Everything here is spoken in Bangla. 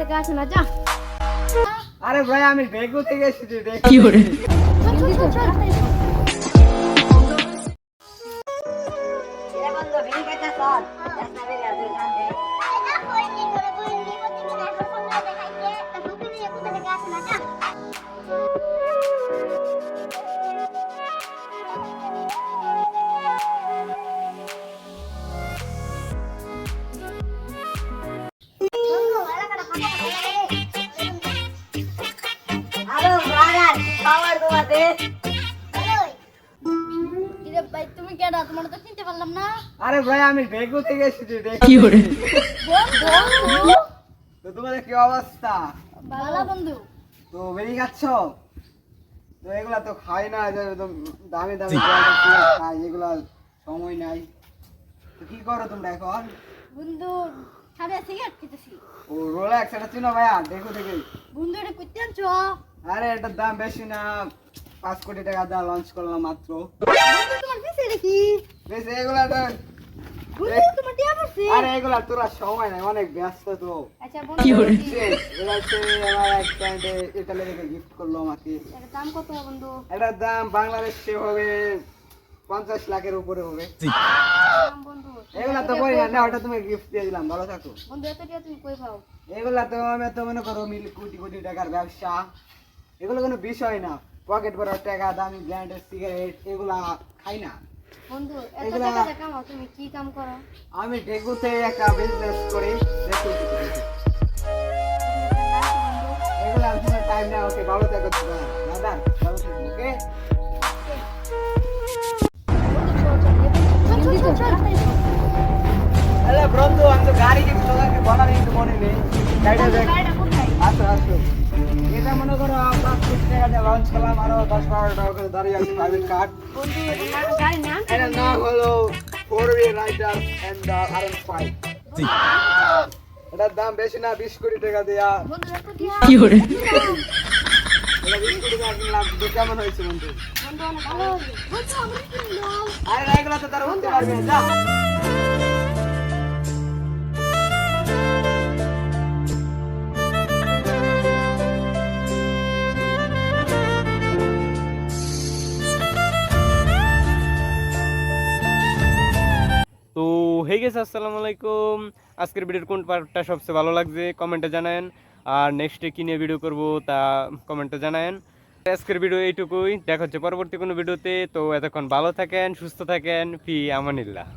থেকে আসে না যা। আরে ভাই আমি ডেকু থেকে এসেছি কি করে কিরে ভাই তুমি কেডা? তোমার তো চিনতে পারলাম না। আরে ভাই আমি ডেকু থেকে এসেছি কি করে বন্ধু তো তোমাদের কি অবস্থা? ভালো বন্ধু। তো বেরিয়ে যাচ্ছ? তো এগুলা তো খাই না, যে একদম দামি দামি খাই, এগুলা সময় নাই। তো কি করো তোমরা এখন? বন্ধু সামনে সিগারেট খেতেছি। ও রোলেক্স, এটা চিনো ভাইয়া ডেকু থেকে? বন্ধু এটা কইতে আনছো? আরে এটার দাম বেশি না, 5 কোটি টাকা দিয়ে লঞ্চ করলাম মাত্র। বন্ধু তোমার পিছে দেখি। বেশি এগুলা তো, বন্ধু তোমার টিয়া পড়ছে। আরে এগুলা তোরা সময় নাই, অনেক ব্যস্ত তো। আচ্ছা কি বন্ধু করে? এটা হচ্ছে আমার এক ফ্রেন্ডে ইতালি থেকে গিফট করলো আমাকে। এর দাম কত বন্ধু? এটার দাম বাংলাদেশে হবে 50 লাখের উপরে হবে। দাম বন্ধু। এগুলা তো কই না, ওটা তুমি গিফট দিয়ে দিলাম, ভালো থাকো। বন্ধু এত টিয়া তুমি কই পাও? এগুলা তো আমি তো মনে করো কোটি কোটি টাকার ব্যবসা, এগুলো কোনো বিষয় না। পকেট ভরা টাকা, দামি ব্র্যান্ডের সিগারেট, এগুলা খাই না। বন্ধু এত এগুলা- টাকা দিয়ে কামাও, তুমি কি কাম করো? আমি ডেকুতে একটা বিজনেস করি, দেখো এগুলা তোমার টাইম না। ওকে, ভালো থাকো তোমরা দাদা, ভালো থাকো। ওকে আরে বন্ধু, আমি তো গাড়ি কিন্তু তোমাকে বলার কিন্তু মনে নেই। গাড়িটা দেখ, আসো আসো। এটা মনে করো 5 কোটি টাকা দিয়ে লঞ্চ করলাম, আরো 10-12 টাকা করে দাঁড়িয়ে আছে প্রাইভেট কার। বন্ধু এটা গাড়ি না? এটার নাম হলো 4-wheel রাইডার এন্ড R15। এটার দাম বেশি না, 20 কোটি টাকা দেয়া। বন্ধু এত টিয়া। কি করে এটা 20 কোটি টাকা কিনলাম, তো কেমন হয়েছে বন্ধু? বন্ধু অনেক ভালো হয়েছে। বন্ধু আমরা কিনলো। আরে না, এগুলো তো তারা বলতে পারবে না। তো হয়ে গেছে, আসসালামু আলাইকুম। আজকের ভিডিওর কোন পার্টটা সবচেয়ে ভালো লাগছে কমেন্টে জানায়েন, আর নেক্সটে কী নিয়ে ভিডিও করব তা কমেন্টে জানায়েন। আজকের ভিডিও এইটুকুই, দেখা হচ্ছে পরবর্তী কোনো ভিডিওতে। তো এতক্ষণ ভালো থাকেন, সুস্থ থাকেন, ফি আমানিল্লাহ।